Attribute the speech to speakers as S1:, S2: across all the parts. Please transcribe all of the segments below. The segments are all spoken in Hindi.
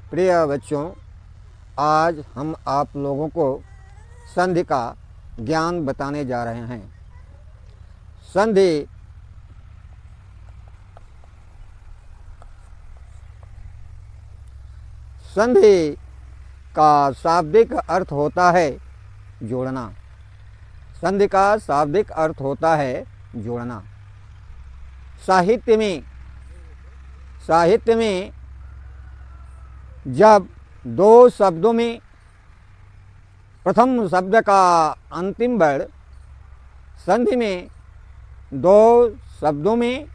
S1: प्रिय बच्चों, आज हम आप लोगों को संधि का ज्ञान बताने जा रहे हैं। संधि संधि का शाब्दिक अर्थ होता है जोड़ना। संधि का शाब्दिक अर्थ होता है जोड़ना। साहित्य में जब दो शब्दों में प्रथम शब्द का अंतिम वर्ण, संधि में दो शब्दों में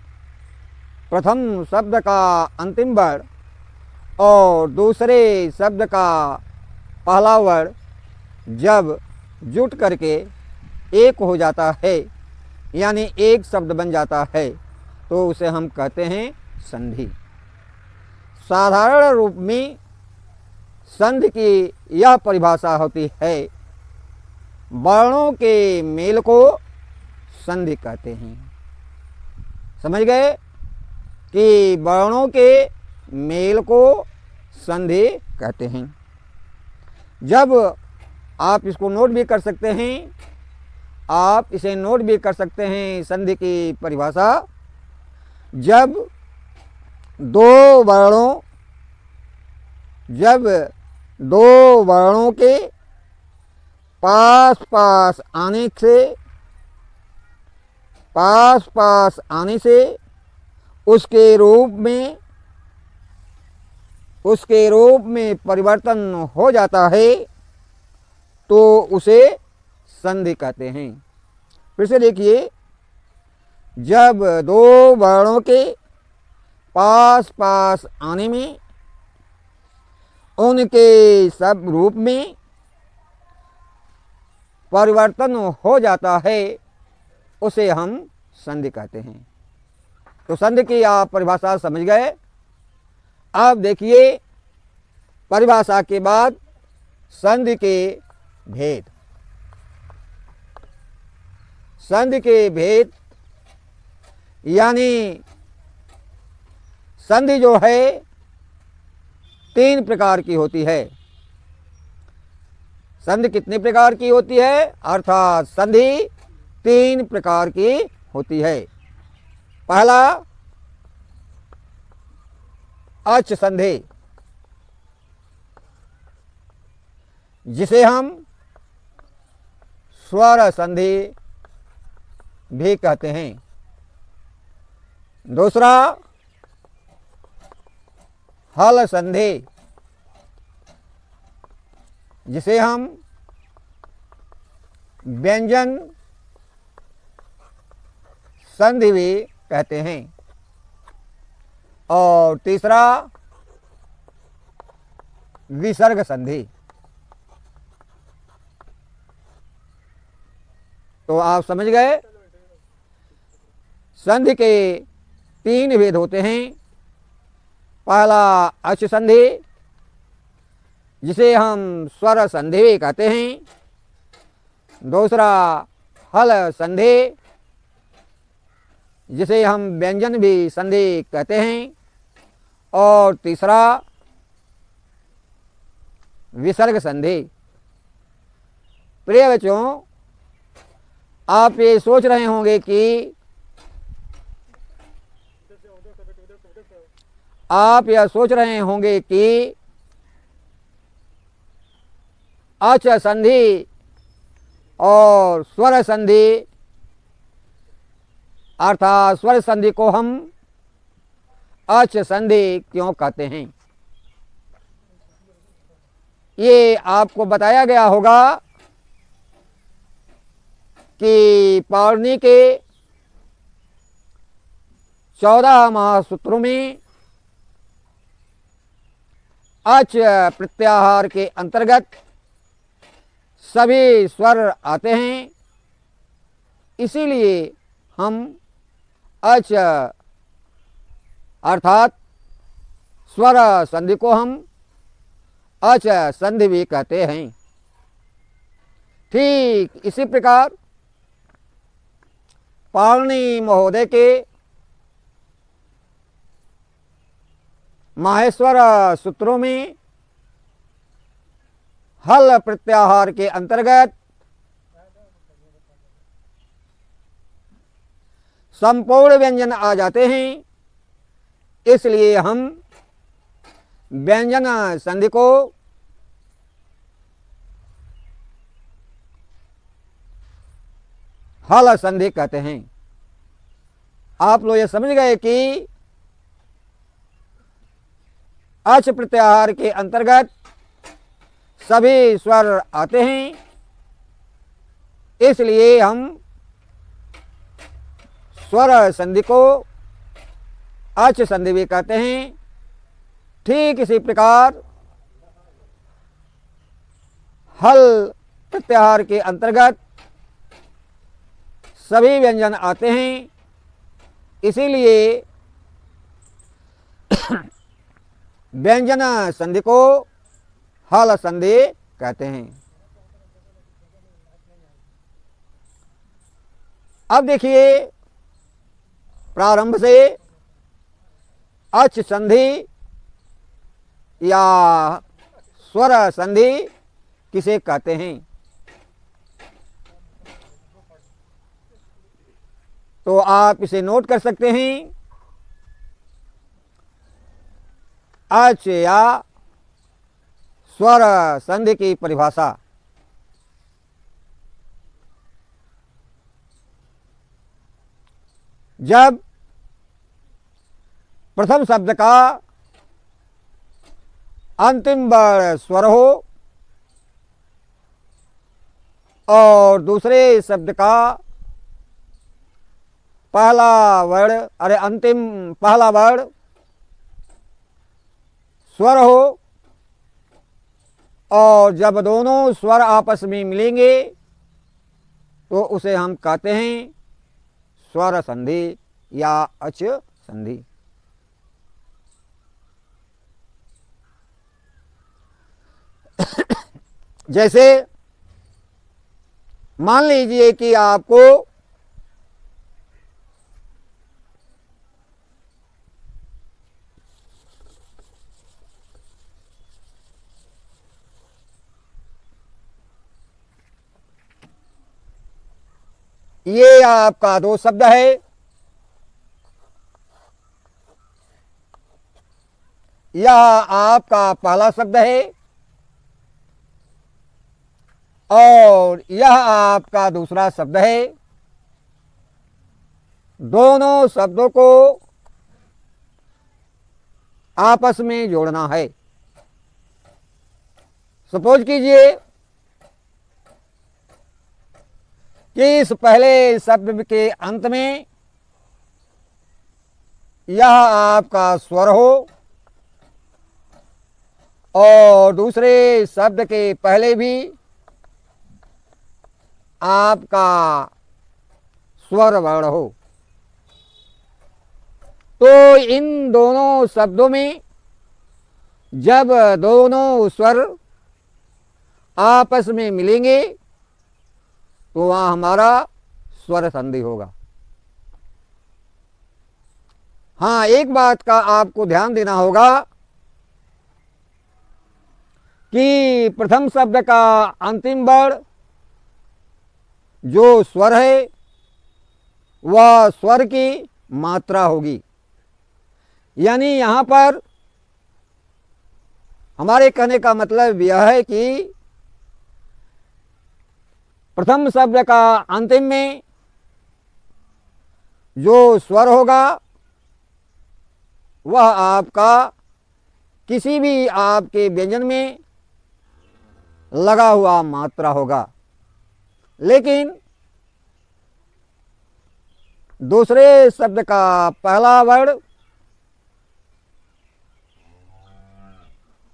S1: प्रथम शब्द का अंतिम वर्ण और दूसरे शब्द का पहला वर्ण जब जुट करके एक हो जाता है, यानी एक शब्द बन जाता है, तो उसे हम कहते हैं संधि। साधारण रूप में संधि की यह परिभाषा होती है, वर्णों के मेल को संधि कहते हैं। समझ गए कि वर्णों के मेल को संधि कहते हैं। जब आप इसको नोट भी कर सकते हैं, आप इसे नोट भी कर सकते हैं संधि की परिभाषा। जब दो वर्णों के पास पास आने से उसके रूप में परिवर्तन हो जाता है, तो उसे संधि कहते हैं। फिर से देखिए, जब दो वर्णों के पास पास आने में उनके सब रूप में परिवर्तन हो जाता है, उसे हम संधि कहते हैं। तो संधि की आप परिभाषा समझ गए। अब देखिए परिभाषा के बाद संधि के भेद। संधि के भेद यानी संधि जो है तीन प्रकार की होती है। संधि कितने प्रकार की होती है? अर्थात संधि तीन प्रकार की होती है। पहला अच संधि, जिसे हम स्वर संधि भी कहते हैं। दूसरा हल संधि, जिसे हम व्यंजन संधि भी कहते हैं। और तीसरा विसर्ग संधि। तो आप समझ गए, संधि के तीन भेद होते हैं। पहला अच संधि, जिसे हम स्वर संधि भी कहते हैं। दूसरा हल संधि, जिसे हम व्यंजन भी संधि कहते हैं। और तीसरा विसर्ग संधि। प्रिय बच्चों, आप ये सोच रहे होंगे कि अच संधि और स्वर संधि अर्थात स्वर संधि को हम अच संधि क्यों कहते हैं। ये आपको बताया गया होगा कि पाणिनि के 14 महासूत्रों में अच प्रत्याहार के अंतर्गत सभी स्वर आते हैं। इसीलिए हम अच अर्थात स्वर संधि को हम अच संधि भी कहते हैं। ठीक इसी प्रकार पाणिनि महोदय के माहेश्वर सूत्रों में हल प्रत्याहार के अंतर्गत संपूर्ण व्यंजन आ जाते हैं, इसलिए हम व्यंजन संधि को हल संधि कहते हैं। आप लोग ये समझ गए कि अच प्रत्याहार के अंतर्गत सभी स्वर आते हैं, इसलिए हम स्वर संधि को अच संधि भी कहते हैं। ठीक इसी प्रकार हल प्रत्याहार के अंतर्गत सभी व्यंजन आते हैं, इसीलिए व्यंजन संधि को हल संधि कहते हैं। अब देखिए प्रारंभ से अच संधि या स्वर संधि किसे कहते हैं, तो आप इसे नोट कर सकते हैं। अच या स्वर संधि की परिभाषा, जब प्रथम शब्द का अंतिम वर्ण स्वर हो और दूसरे शब्द का पहला वर्ण स्वर हो, और जब दोनों स्वर आपस में मिलेंगे तो उसे हम कहते हैं स्वर संधि या अच संधि। जैसे मान लीजिए कि आपको ये आपका दो शब्द है, यह आपका पहला शब्द है और यह आपका दूसरा शब्द है। दोनों शब्दों को आपस में जोड़ना है। सपोज कीजिए कि इस पहले शब्द के अंत में यह आपका स्वर हो और दूसरे शब्द के पहले भी आपका स्वर वर्ण हो, तो इन दोनों शब्दों में जब दोनों स्वर आपस में मिलेंगे तो वहाँ हमारा स्वर संधि होगा। हाँ, एक बात का आपको ध्यान देना होगा कि प्रथम शब्द का अंतिम वर्ण जो स्वर है वह स्वर की मात्रा होगी। यानी यहाँ पर हमारे कहने का मतलब यह है कि प्रथम शब्द का अंतिम में जो स्वर होगा वह आपका किसी भी आपके व्यंजन में लगा हुआ मात्रा होगा, लेकिन दूसरे शब्द का पहला वर्ण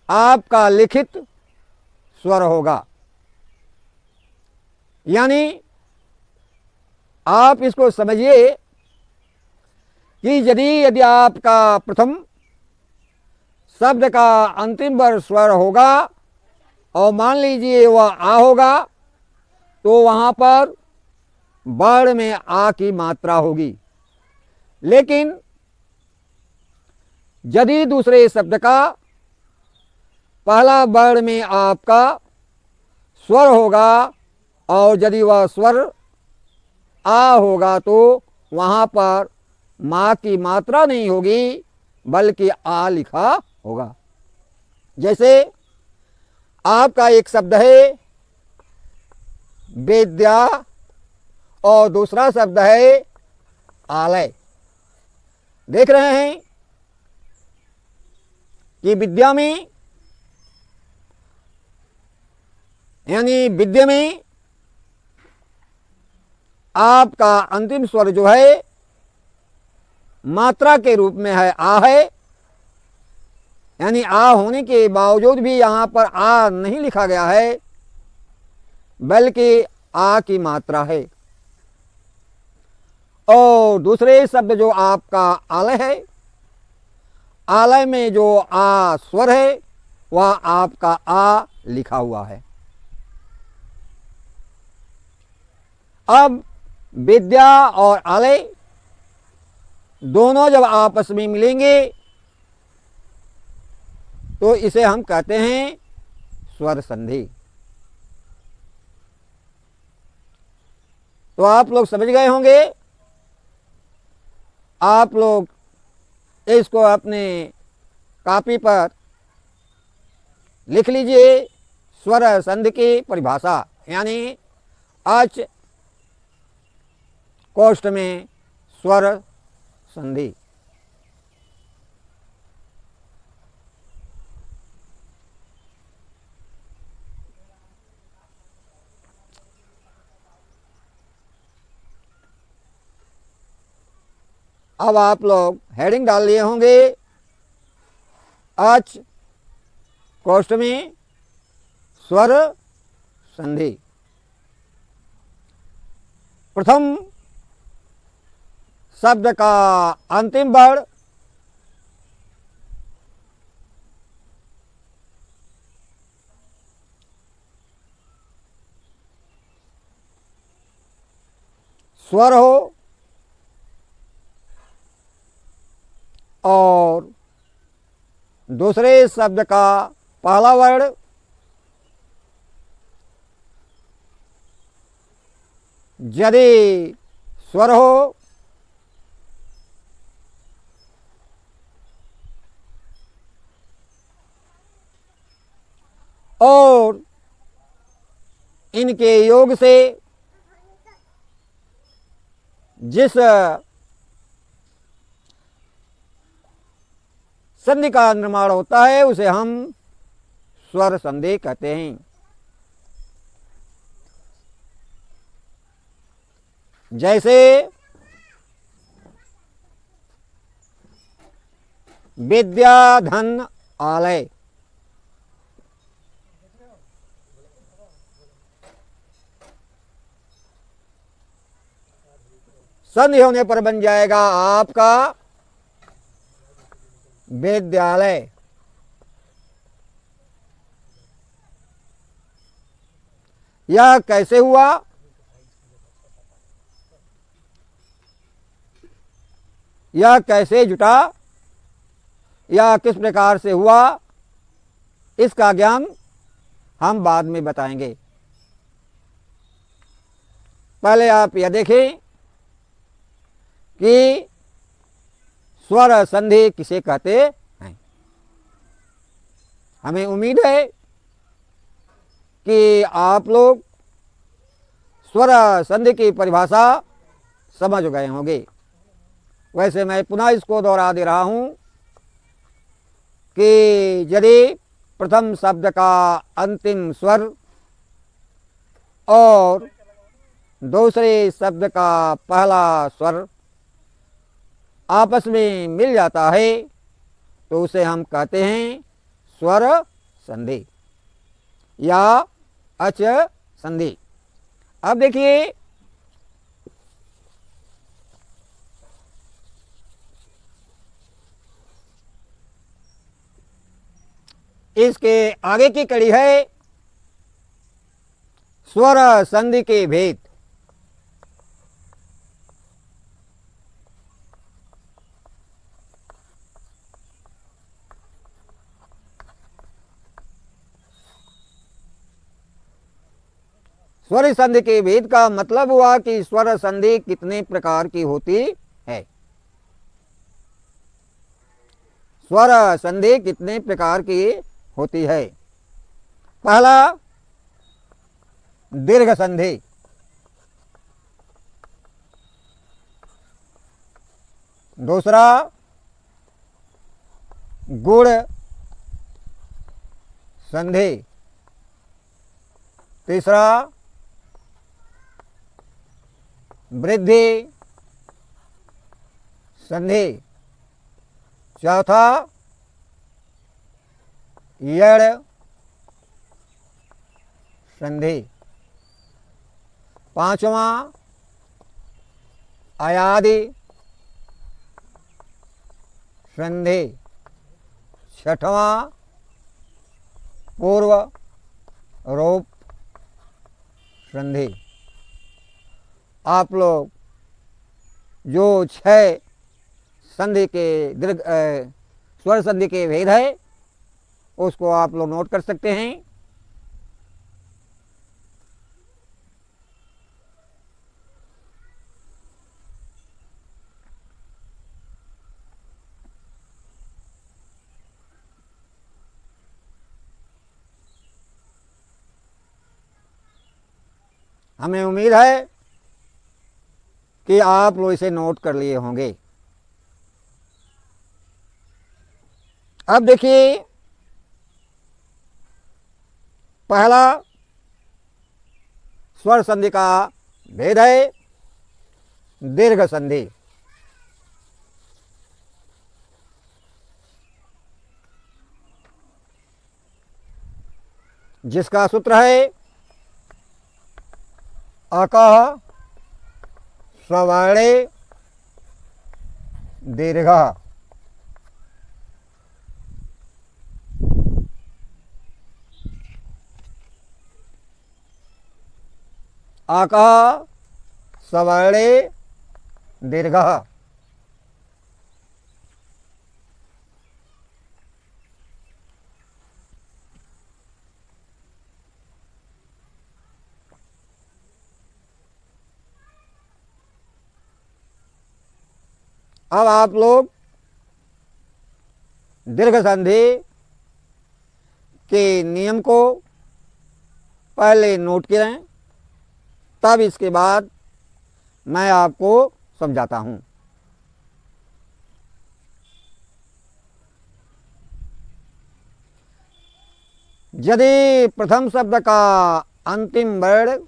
S1: आपका लिखित स्वर होगा। यानी आप इसको समझिए कि यदि आपका प्रथम शब्द का अंतिम वर्ग स्वर होगा और मान लीजिए वह आ होगा, तो वहाँ पर वर्ण में आ की मात्रा होगी। लेकिन यदि दूसरे शब्द का पहला वर्ण में आपका स्वर होगा और यदि वह स्वर आ होगा, तो वहाँ पर माँ की मात्रा नहीं होगी बल्कि आ लिखा होगा। जैसे आपका एक शब्द है विद्या और दूसरा शब्द है आलय। देख रहे हैं कि विद्या में यानी विद्या में आपका अंतिम स्वर जो है मात्रा के रूप में है आ है, यानी आ होने के बावजूद भी यहाँ पर आ नहीं लिखा गया है बल्कि आ की मात्रा है। और दूसरे शब्द जो आपका आलय है, आलय में जो आ स्वर है वह आपका आ लिखा हुआ है। अब विद्या और आलय दोनों जब आपस में मिलेंगे तो इसे हम कहते हैं स्वर संधि। तो आप लोग समझ गए होंगे। आप लोग इसको अपने कॉपी पर लिख लीजिए। स्वर संधि की परिभाषा यानी अच कोष्ठ में स्वर संधि। अब आप लोग हेडिंग डाल लिए होंगे अच कोष्ठ में स्वर संधि। प्रथम शब्द का अंतिम वर्ण स्वर हो और दूसरे शब्द का पहला वर्ण यदि स्वर हो और इनके योग से जिस संधि का निर्माण होता है उसे हम स्वर संधि कहते हैं। जैसे विद्या धन आलय। संधि होने पर बन जाएगा आपका विद्यालय। यह कैसे हुआ? यह कैसे जुटा या किस प्रकार से हुआ, इसका ज्ञान हम बाद में बताएंगे। पहले आप यह देखें कि स्वर संधि किसे कहते हैं। हमें उम्मीद है कि आप लोग स्वर संधि की परिभाषा समझ गए होंगे। वैसे मैं पुनः इसको दोहरा दे रहा हूं कि यदि प्रथम शब्द का अंतिम स्वर और दूसरे शब्द का पहला स्वर आपस में मिल जाता है तो उसे हम कहते हैं स्वर संधि या अच संधि। अब देखिए इसके आगे की कड़ी है स्वर संधि के भेद। स्वर संधि के भेद का मतलब हुआ कि स्वर संधि कितने प्रकार की होती है। स्वर संधि कितने प्रकार की होती है। पहला दीर्घ संधि, दूसरा गुण संधि, तीसरा वृद्धि संधि, चौथा यड़ संधि, पांचवा अयादि संधि, छठवां पूर्व रूप संधि। आप लोग जो 6 संधि के दीर्घ स्वर संधि के भेद है उसको आप लोग नोट कर सकते हैं। हमें उम्मीद है कि आप लोग इसे नोट कर लिए होंगे। अब देखिए, पहला स्वर संधि का भेद है दीर्घ संधि। जिसका सूत्र है अकः सवर्णे दीर्घः। अकः सवर्णे दीर्घः। अब आप लोग दीर्घ संधि के नियम को पहले नोट करें, तब इसके बाद मैं आपको समझाता हूं। यदि प्रथम शब्द का अंतिम वर्ण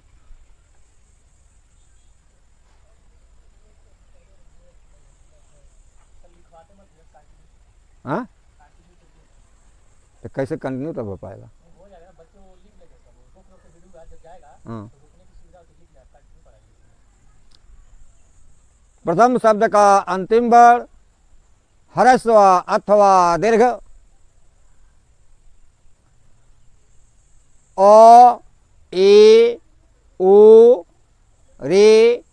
S1: हाँ, तो कैसे कंटिन्यू तब हो पाएगा? हाँ, प्रथम शब्द का अंतिम वर्ण ह्रस्व अथवा दीर्घ अ, ए, ओ, रे,